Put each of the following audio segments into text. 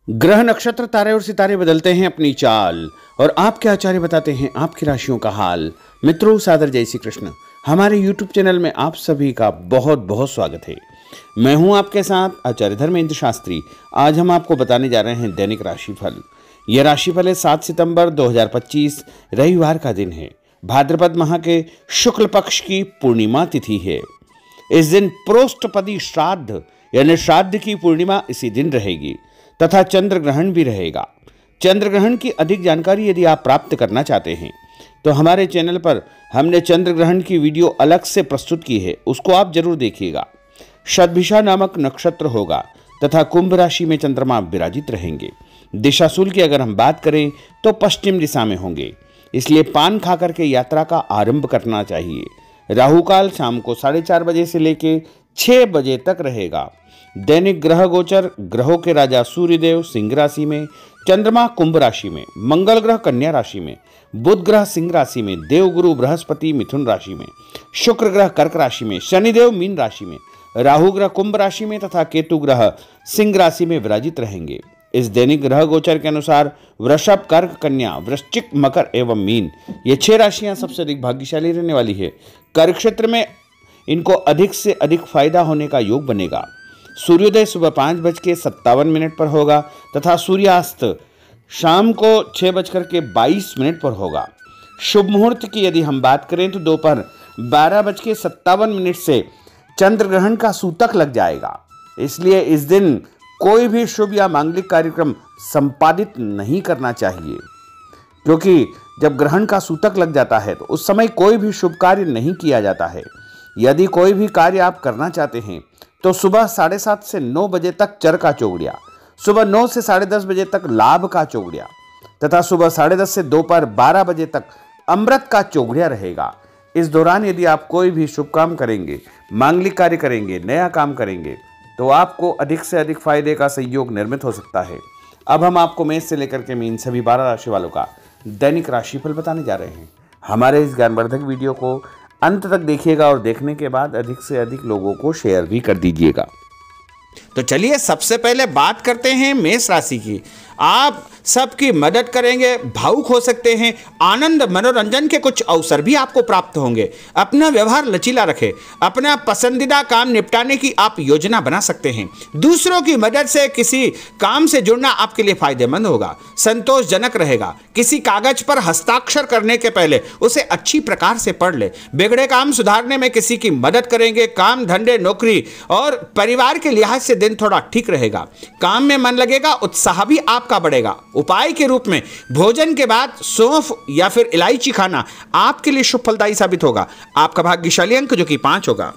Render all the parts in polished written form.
ग्रह नक्षत्र तारे और सितारे बदलते हैं अपनी चाल और आपके आचार्य बताते हैं आपकी राशियों का हाल। मित्रों, सादर जय श्री कृष्ण। हमारे YouTube चैनल में आप सभी का बहुत बहुत स्वागत है। मैं हूं आपके साथ आचार्य धर्मेंद्र शास्त्री। आज हम आपको बताने जा रहे हैं दैनिक राशिफल। यह राशिफल है 7 सितंबर 2025 रविवार का दिन है। भाद्रपद माह के शुक्ल पक्ष की पूर्णिमा तिथि है। इस दिन प्रोष्ठपदी श्राद्ध यानी श्राद्ध की पूर्णिमा इसी दिन रहेगी तथा चंद्र ग्रहण भी रहेगा। चंद्र ग्रहण की अधिक जानकारी यदि आप प्राप्त करना चाहते हैं तो हमारे चैनल पर हमने चंद्र ग्रहण की वीडियो अलग से प्रस्तुत की है, उसको आप जरूर देखिएगा। शतभिषा नामक नक्षत्र होगा तथा कुंभ राशि में चंद्रमा विराजित रहेंगे। दिशाशूल की अगर हम बात करें तो पश्चिम दिशा में होंगे, इसलिए पान खाकर के यात्रा का आरंभ करना चाहिए। राहुकाल शाम को 4:30 बजे से लेकर 6 बजे तक रहेगा। दैनिक ग्रह गोचर: ग्रहों के राजा सूर्यदेव सिंह राशि में, चंद्रमा कुंभ राशि में, मंगल ग्रह कन्या राशि में, बुध ग्रह सिंह राशि में, देवगुरु बृहस्पति मिथुन राशि में, शुक्र ग्रह कर्क राशि में, शनिदेव मीन राशि में, राहु ग्रह कुंभ राशि में तथा केतु ग्रह सिंह राशि में विराजित रहेंगे। इस दैनिक ग्रह गोचर के अनुसार वृषभ, कर्क, कन्या, वृश्चिक, मकर एवं मीन ये 6 राशियां सबसे अधिक भाग्यशाली रहने वाली है। कर्क क्षेत्र में इनको अधिक से अधिक फायदा होने का योग बनेगा। सूर्योदय सुबह 5:57 पर होगा तथा सूर्यास्त शाम को 6:22 पर होगा। शुभ मुहूर्त की यदि हम बात करें तो दोपहर 12:57 से चंद्र ग्रहण का सूतक लग जाएगा, इसलिए इस दिन कोई भी शुभ या मांगलिक कार्यक्रम संपादित नहीं करना चाहिए, क्योंकि जब ग्रहण का सूतक लग जाता है तो उस समय कोई भी शुभ कार्य नहीं किया जाता है। यदि कोई भी कार्य आप करना चाहते हैं तो सुबह 7:30 से 9 बजे तक चर का चौगड़िया, सुबह 9 से 10:30 बजे तक लाभ का चौगड़िया तथा सुबह 10:30 से दोपहर 12 बजे तक अमृत का चौगड़िया रहेगा। इस दौरान यदि आप कोई भी शुभ काम करेंगे, मांगलिक कार्य करेंगे, नया काम करेंगे तो आपको अधिक से अधिक फायदे का संयोग निर्मित हो सकता है। अब हम आपको मेष से लेकर के मीन सभी 12 राशि वालों का दैनिक राशिफल बताने जा रहे हैं। हमारे इस ज्ञानवर्धक वीडियो को अंत तक देखिएगा और देखने के बाद अधिक से अधिक लोगों को शेयर भी कर दीजिएगा। तो चलिए सबसे पहले बात करते हैं मेष राशि की। आप सबकी मदद करेंगे, भावुक हो सकते हैं, आनंद मनोरंजन के कुछ अवसर भी आपको प्राप्त होंगे। अपना व्यवहार लचीला रखें, अपना पसंदीदा काम निपटाने की आप योजना बना सकते हैं। दूसरों की मदद से किसी काम से जुड़ना आपके लिए फायदेमंद होगा, संतोषजनक रहेगा। किसी कागज पर हस्ताक्षर करने के पहले उसे अच्छी प्रकार से पढ़ ले। बिगड़े काम सुधारने में किसी की मदद करेंगे। काम धंधे नौकरी और परिवार के लिहाज से दिन थोड़ा ठीक रहेगा। काम में मन लगेगा, उत्साह भी आपका बढ़ेगा। उपाय के रूप में भोजन के बाद सौंफ या फिर इलायची खाना आपके लिए शुभ फलदायी साबित होगा। आपका भाग्यशाली अंक जो कि 5 होगा।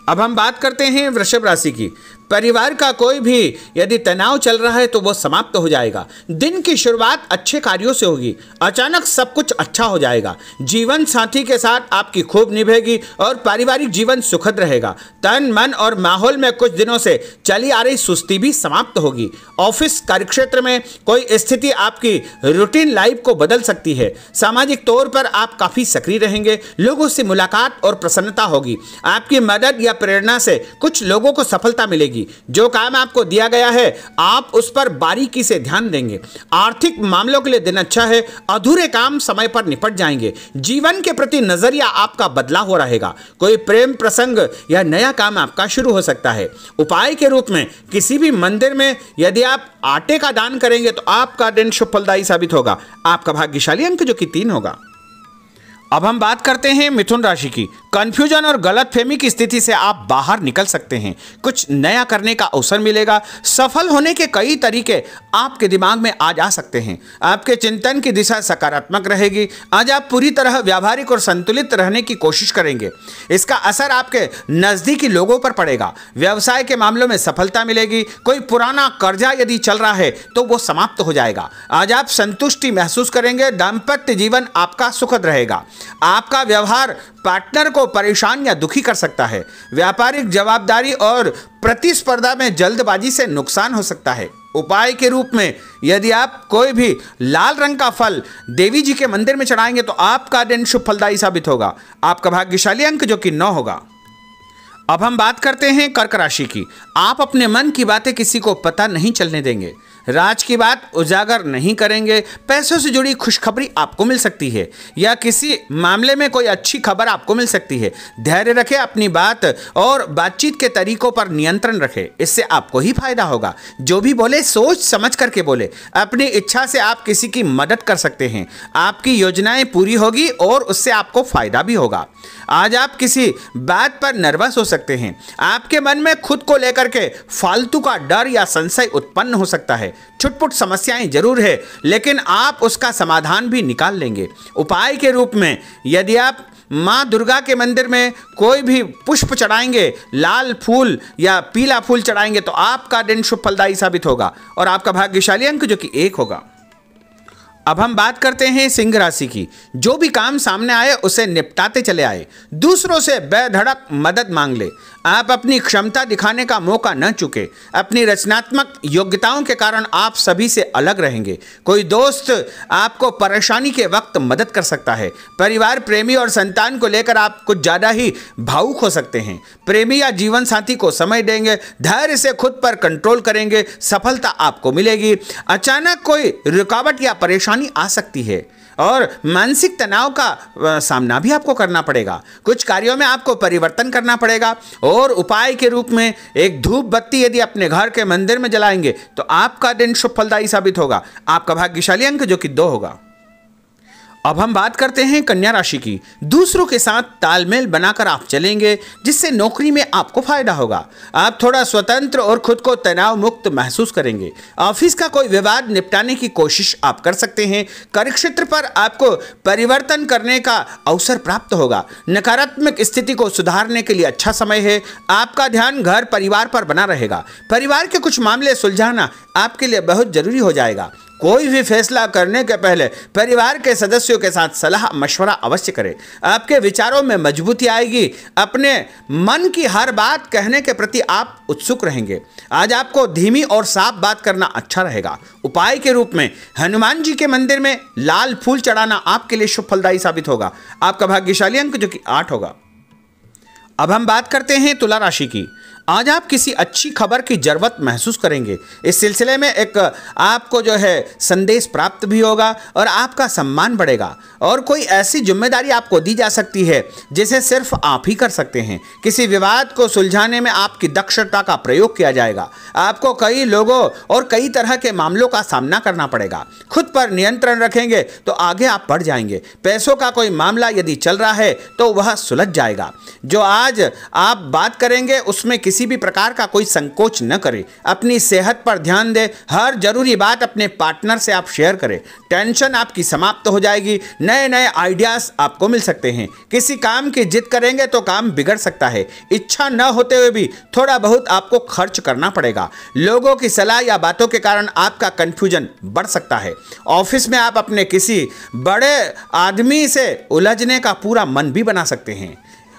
अब हम बात करते हैं वृषभ राशि की। परिवार का कोई भी यदि तनाव चल रहा है तो वो समाप्त हो जाएगा। दिन की शुरुआत अच्छे कार्यों से होगी। अचानक सब कुछ अच्छा हो जाएगा। जीवन साथी के साथ आपकी खूब निभेगी और पारिवारिक जीवन सुखद रहेगा। तन मन और माहौल में कुछ दिनों से चली आ रही सुस्ती भी समाप्त होगी। ऑफिस कार्यक्षेत्र में कोई स्थिति आपकी रूटीन लाइफ को बदल सकती है। सामाजिक तौर पर आप काफी सक्रिय रहेंगे। लोगों से मुलाकात और प्रसन्नता होगी। आपकी मदद या प्रेरणा से कुछ लोगों को सफलता मिलेगी। जो काम आपको दिया गया है आप उस पर बारीकी से ध्यान देंगे। आर्थिक मामलों के लिए दिन अच्छा है। अधूरे काम समय पर निपट जाएंगे। जीवन के प्रति नजरिया आपका बदला हो रहेगा। कोई प्रेम प्रसंग या नया काम आपका शुरू हो सकता है। उपाय के रूप में किसी भी मंदिर में यदि आप आटे का दान करेंगे तो आपका दिन शुभ फलदायी साबित होगा। आपका भाग्यशाली अंक जो कि 3 होगा। अब हम बात करते हैं मिथुन राशि की। कंफ्यूजन और गलतफहमी की स्थिति से आप बाहर निकल सकते हैं। कुछ नया करने का अवसर मिलेगा। सफल होने के कई तरीके आपके दिमाग में आज आ सकते हैं। आपके चिंतन की दिशा सकारात्मक रहेगी। आज आप पूरी तरह व्यावहारिक और संतुलित रहने की कोशिश करेंगे। इसका असर आपके नजदीकी लोगों पर पड़ेगा। व्यवसाय के मामलों में सफलता मिलेगी। कोई पुराना कर्जा यदि चल रहा है तो वो समाप्त हो जाएगा। आज आप संतुष्टि महसूस करेंगे। दाम्पत्य जीवन आपका सुखद रहेगा। आपका व्यवहार पार्टनर को परेशान या दुखी कर सकता है। व्यापारिक जवाबदारी और प्रतिस्पर्धा में जल्दबाजी से नुकसान हो सकता है। उपाय के रूप में यदि आप कोई भी लाल रंग का फल देवी जी के मंदिर में चढ़ाएंगे तो आपका दिन शुभ फलदायी साबित होगा। आपका भाग्यशाली अंक जो कि 9 होगा। अब हम बात करते हैं कर्क राशि की। आप अपने मन की बातें किसी को पता नहीं चलने देंगे, राज की बात उजागर नहीं करेंगे। पैसों से जुड़ी खुशखबरी आपको मिल सकती है या किसी मामले में कोई अच्छी खबर आपको मिल सकती है। धैर्य रखें, अपनी बात और बातचीत के तरीकों पर नियंत्रण रखें, इससे आपको ही फायदा होगा। जो भी बोले सोच समझ करके बोले। अपनी इच्छा से आप किसी की मदद कर सकते हैं, आपकी योजनाएं पूरी होगी और उससे आपको फायदा भी होगा। आज आप किसी बात पर नर्वस हो सकते हैं, आपके मन में खुद को लेकर के फालतू का डर या संशय उत्पन्न हो सकता है। छुटपुट समस्याएं जरूर है, लेकिन आप उसका समाधान भी निकाल लेंगे। उपाय के रूप में यदि आप माँ दुर्गा के मंदिर में कोई भी पुष्प चढ़ाएंगे, लाल फूल या पीला फूल चढ़ाएंगे, तो आपका दिन शुभ फलदायी साबित होगा और आपका भाग्यशाली अंक जो कि 1 होगा। अब हम बात करते हैं सिंह राशि की। जो भी काम सामने आए उसे निपटाते चले आए, दूसरों से बेधड़क मदद मांग ले। आप अपनी क्षमता दिखाने का मौका न चुके। अपनी रचनात्मक योग्यताओं के कारण आप सभी से अलग रहेंगे। कोई दोस्त आपको परेशानी के वक्त मदद कर सकता है। परिवार, प्रेमी और संतान को लेकर आप कुछ ज़्यादा ही भावुक हो सकते हैं। प्रेमी या जीवन साथी को समय देंगे, धैर्य से खुद पर कंट्रोल करेंगे, सफलता आपको मिलेगी। अचानक कोई रुकावट या परेशानी आ सकती है और मानसिक तनाव का सामना भी आपको करना पड़ेगा। कुछ कार्यों में आपको परिवर्तन करना पड़ेगा और उपाय के रूप में एक धूप बत्ती यदि अपने घर के मंदिर में जलाएंगे तो आपका दिन शुभ फलदायी साबित होगा। आपका भाग्यशाली अंक जो कि 2 होगा। अब हम बात करते हैं कन्या राशि की। दूसरों के साथ तालमेल बनाकर आप चलेंगे, जिससे नौकरी में आपको फायदा होगा। आप थोड़ा स्वतंत्र और खुद को तनाव मुक्त महसूस करेंगे। ऑफिस का कोई विवाद निपटाने की कोशिश आप कर सकते हैं। कार्यक्षेत्र पर आपको परिवर्तन करने का अवसर प्राप्त होगा। नकारात्मक स्थिति को सुधारने के लिए अच्छा समय है। आपका ध्यान घर परिवार पर बना रहेगा। परिवार के कुछ मामले सुलझाना आपके लिए बहुत जरूरी हो जाएगा। कोई भी फैसला करने के पहले परिवार के सदस्यों के साथ सलाह मशवरा अवश्य करें। आपके विचारों में मजबूती आएगी। अपने मन की हर बात कहने के प्रति आप उत्सुक रहेंगे। आज आपको धीमी और साफ बात करना अच्छा रहेगा। उपाय के रूप में हनुमान जी के मंदिर में लाल फूल चढ़ाना आपके लिए शुभ फलदायी साबित होगा। आपका भाग्यशाली अंक जो कि 8 होगा। अब हम बात करते हैं तुला राशि की। आज आप किसी अच्छी खबर की जरूरत महसूस करेंगे। इस सिलसिले में एक आपको जो है संदेश प्राप्त भी होगा और आपका सम्मान बढ़ेगा और कोई ऐसी जिम्मेदारी आपको दी जा सकती है जिसे सिर्फ आप ही कर सकते हैं। किसी विवाद को सुलझाने में आपकी दक्षता का प्रयोग किया जाएगा। आपको कई लोगों और कई तरह के मामलों का सामना करना पड़ेगा। खुद पर नियंत्रण रखेंगे तो आगे आप बढ़ जाएंगे। पैसों का कोई मामला यदि चल रहा है तो वह सुलझ जाएगा। जो आज आप बात करेंगे उसमें किसी भी प्रकार का कोई संकोच न करें। अपनी सेहत पर ध्यान दें। हर जरूरी बात अपने पार्टनर से आप शेयर करें। टेंशन आपकी समाप्त हो जाएगी। नए नए आइडियाज आपको मिल सकते हैं। किसी काम की जिद करेंगे तो काम बिगड़ सकता है। इच्छा न होते हुए भी थोड़ा बहुत आपको खर्च करना पड़ेगा। लोगों की सलाह या बातों के कारण आपका कंफ्यूजन बढ़ सकता है। ऑफिस में आप अपने किसी बड़े आदमी से उलझने का पूरा मन भी बना सकते हैं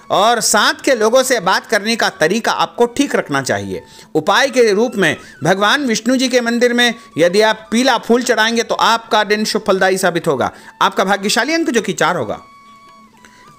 और साथ के लोगों से बात करने का तरीका आपको ठीक रखना चाहिए। उपाय के रूप में भगवान विष्णु जी के मंदिर में यदि आप पीला फूल चढ़ाएंगे तो आपका दिन शुभ फलदायी साबित होगा। आपका भाग्यशाली अंक जो कि 4 होगा।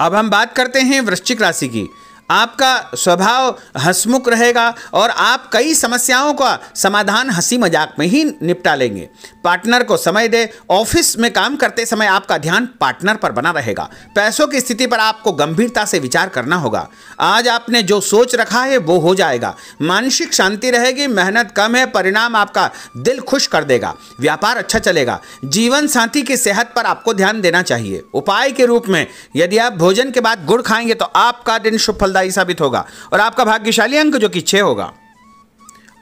अब हम बात करते हैं वृश्चिक राशि की। आपका स्वभाव हंसमुख रहेगा और आप कई समस्याओं का समाधान हंसी मजाक में ही निपटा लेंगे। पार्टनर को समय दे। ऑफिस में काम करते समय आपका ध्यान पार्टनर पर बना रहेगा। पैसों की स्थिति पर आपको गंभीरता से विचार करना होगा। आज आपने जो सोच रखा है वो हो जाएगा। मानसिक शांति रहेगी। मेहनत कम है, परिणाम आपका दिल खुश कर देगा। व्यापार अच्छा चलेगा। जीवन साथी की सेहत पर आपको ध्यान देना चाहिए। उपाय के रूप में यदि आप भोजन के बाद गुड़ खाएंगे तो आपका दिन शुभ फलदायी साबित होगा और आपका भाग्यशाली अंक जो कि 6 होगा।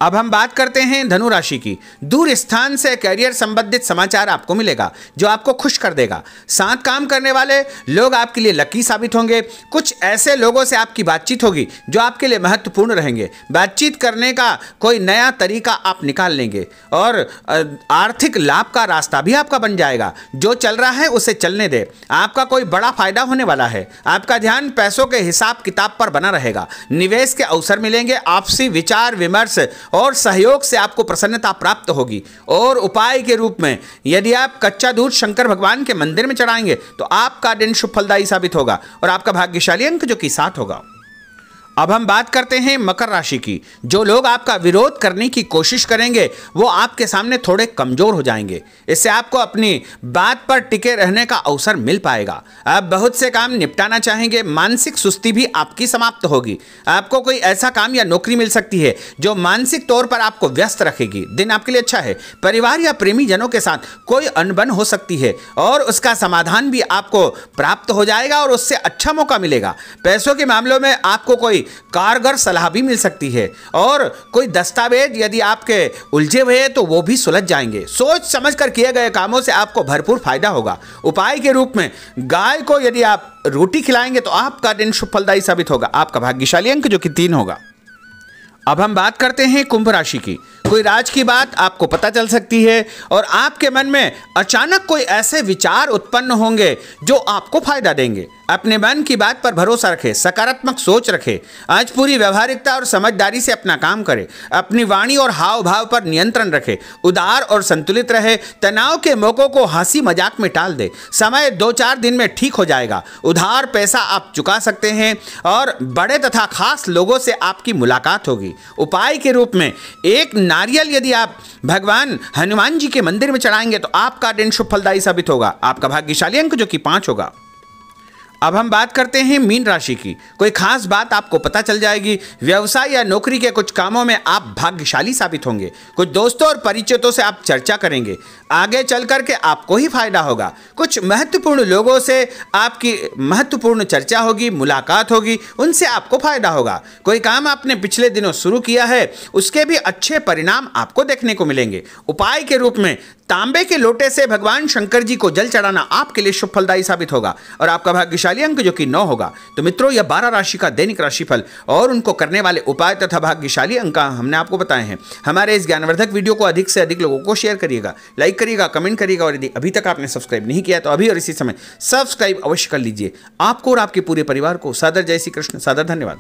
अब हम बात करते हैं धनु राशि की। दूर स्थान से करियर संबंधित समाचार आपको मिलेगा जो आपको खुश कर देगा। साथ काम करने वाले लोग आपके लिए लकी साबित होंगे। कुछ ऐसे लोगों से आपकी बातचीत होगी जो आपके लिए महत्वपूर्ण रहेंगे। बातचीत करने का कोई नया तरीका आप निकाल लेंगे और आर्थिक लाभ का रास्ता भी आपका बन जाएगा। जो चल रहा है उसे चलने दे। आपका कोई बड़ा फायदा होने वाला है। आपका ध्यान पैसों के हिसाब किताब पर बना रहेगा। निवेश के अवसर मिलेंगे। आपसी विचार विमर्श और सहयोग से आपको प्रसन्नता प्राप्त होगी। और उपाय के रूप में यदि आप कच्चा दूध शंकर भगवान के मंदिर में चढ़ाएंगे तो आपका दिन शुभ फलदायी साबित होगा और आपका भाग्यशाली अंक जो कि 7 होगा। अब हम बात करते हैं मकर राशि की। जो लोग आपका विरोध करने की कोशिश करेंगे वो आपके सामने थोड़े कमजोर हो जाएंगे। इससे आपको अपनी बात पर टिके रहने का अवसर मिल पाएगा। आप बहुत से काम निपटाना चाहेंगे। मानसिक सुस्ती भी आपकी समाप्त होगी। आपको कोई ऐसा काम या नौकरी मिल सकती है जो मानसिक तौर पर आपको व्यस्त रखेगी। दिन आपके लिए अच्छा है। परिवार या प्रेमी जनों के साथ कोई अनबन हो सकती है और उसका समाधान भी आपको प्राप्त हो जाएगा और उससे अच्छा मौका मिलेगा। पैसों के मामलों में आपको कोई कारगर सलाह भी मिल सकती है और कोई दस्तावेज यदि आपके उलझे हुए हैं तो वो भी सुलझ जाएंगे। सोच समझकर किए गए कामों से आपको भरपूर फायदा होगा। उपाय के रूप में गाय को यदि आप रोटी खिलाएंगे तो आपका दिन शुभ फलदायी साबित होगा। आपका भाग्यशाली अंक जो कि 3 होगा। अब हम बात करते हैं कुंभ राशि की। कोई राज की बात आपको पता चल सकती है और आपके मन में अचानक कोई ऐसे विचार उत्पन्न होंगे जो आपको फायदा देंगे। अपने मन की बात पर भरोसा रखें, सकारात्मक सोच रखें। आज पूरी व्यवहारिकता और समझदारी से अपना काम करें। अपनी वाणी और हाव भाव पर नियंत्रण रखें। उदार और संतुलित रहे। तनाव के मौकों को हंसी मजाक में टाल दे। समय 2-4 दिन में ठीक हो जाएगा। उधार पैसा आप चुका सकते हैं और बड़े तथा खास लोगों से आपकी मुलाकात होगी। उपाय के रूप में एक नारियल यदि आप भगवान हनुमान जी के मंदिर में चढ़ाएंगे तो आपका दिन शुभ फलदायी साबित होगा। आपका भाग्यशाली अंक जो कि 5 होगा। अब हम बात करते हैं मीन राशि की। कोई खास बात आपको पता चल जाएगी। व्यवसाय या नौकरी के कुछ कामों में आप भाग्यशाली साबित होंगे। कुछ दोस्तों और परिचितों से आप चर्चा करेंगे। आगे चल करके आपको ही फायदा होगा। कुछ महत्वपूर्ण लोगों से आपकी महत्वपूर्ण चर्चा होगी, मुलाकात होगी, उनसे आपको फायदा होगा। कोई काम आपने पिछले दिनों शुरू किया है उसके भी अच्छे परिणाम आपको देखने को मिलेंगे। उपाय के रूप में तांबे के लोटे से भगवान शंकर जी को जल चढ़ाना आपके लिए शुभ फलदायी साबित होगा और आपका भाग्यशाली अंक जो कि 9 होगा। तो मित्रों, यह 12 राशि का दैनिक राशिफल और उनको करने वाले उपाय तथा भाग्यशाली अंक हमने आपको बताए हैं। हमारे इस ज्ञानवर्धक वीडियो को अधिक से अधिक लोगों को शेयर करिएगा, लाइक करिएगा, कमेंट करिएगा और यदि अभी तक आपने सब्सक्राइब नहीं किया तो अभी और इसी समय सब्सक्राइब अवश्य कर लीजिए। आपको और आपके पूरे परिवार को सादर जय श्री कृष्ण, सादर धन्यवाद।